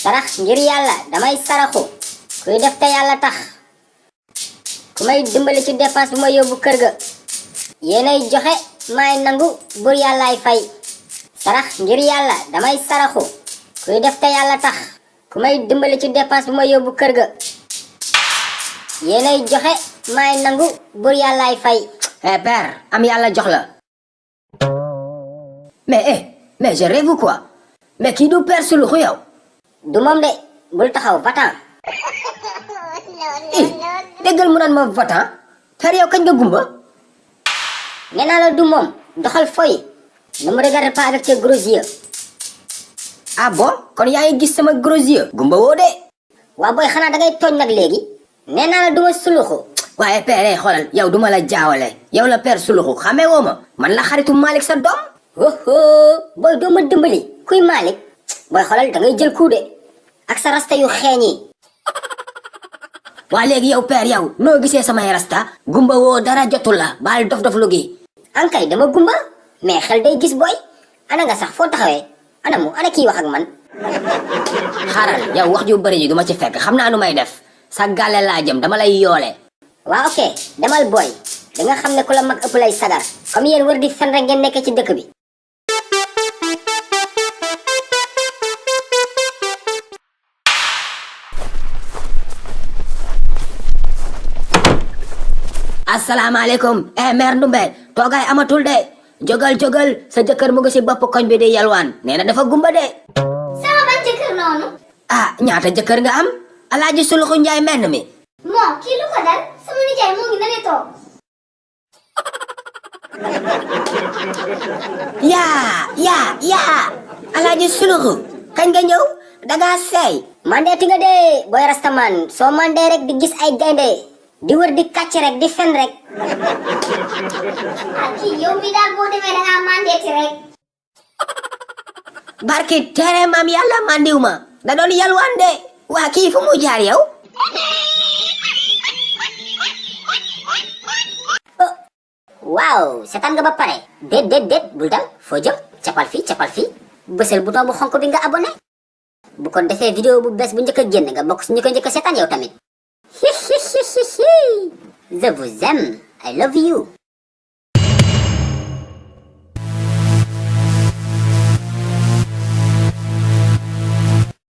sarax ngir yàlla damay saraxu kuy def te yàlla tax ku may dimbali ci dépense bu ma yóbbu kër ga yéenay joxe may nangu bur yàllaay fay sarax ngir yàlla damay saraxu kuy def te yàlla tax ku may dimbali ci dépense bu ma yóbbu kër ga yéenay joxe may nangu bur yàllaay fay. père am yàlla jox la. mais je rêve ou quoi mais kii du père Suluxu yow. du moom de bul taxaw vatan. déggal mu naan ma vatan père yow kañ nga gumba. nee naa la du moom doxal foy ne me regarde pas avec tes gros yeux. ah bon kon yaa ngi gis sama gros yeux. gumba woo de. waa booy xanaa dangay tooñ nag léegi. nee naa la du ma Suluxu. waaye père xoolal yow duma la jaawale yow la père Suluxu xamee woo ma man la xaritu Malick sa doom. booy doo ma dimbali kuy Malick booy xoolal dangay jël coup de ak sa rasta yu xeeñ yi. waa léegi yow père yow noo gisee samay rasta gumba woo dara jotul la baal dof lu gi. ankay dama gumba mais xel day gis booy ana nga sax foo taxawee ana kii wax ak man. xaaral yow wax ju bëri ji duma ci fekk xam naa nu may def sa gàlle laa jëm dama lay yoole. waa ok demal booy da nga xam ne ku la mag ëpp lay sagar comme yéen wër di fen rek ngeen nekk ci dëkk bi. asalaamaaleykum mère Ndumbe toogaay amatul de jógal sa jëkkër mu ngi si bopp koñ bi di yalwaan nee na dafa gumba de. sama ban jëkkër noonu. ñaata jëkkër nga am Alaaji Suluxu Njaay menn mi. moo kii lu ko dal sama nijaay moo ngi nane toog. yaa Alaaji Suluxu kañ nga ñëw dangaa seey. mandeeti nga de booy rastaman soo mandee rek di gis ay gaynde di wër di kàcc rek di fen rek. kii yow mi daal boo demee da ngaa mandeeti rek. barki tere maam yàlla mandiw ma da doon yalwaan de waa kii fu mu jaar yow. waaw seetaan nga ba pare. déet bul dal foo jëm capal fii bësal bouton bu xonk bi nga abonné bu ko defee vidéo bu bees bu njëkk a génn nga bokk si ñu ko njëkk a seetaan yow tamit. Je vous aime. I love you.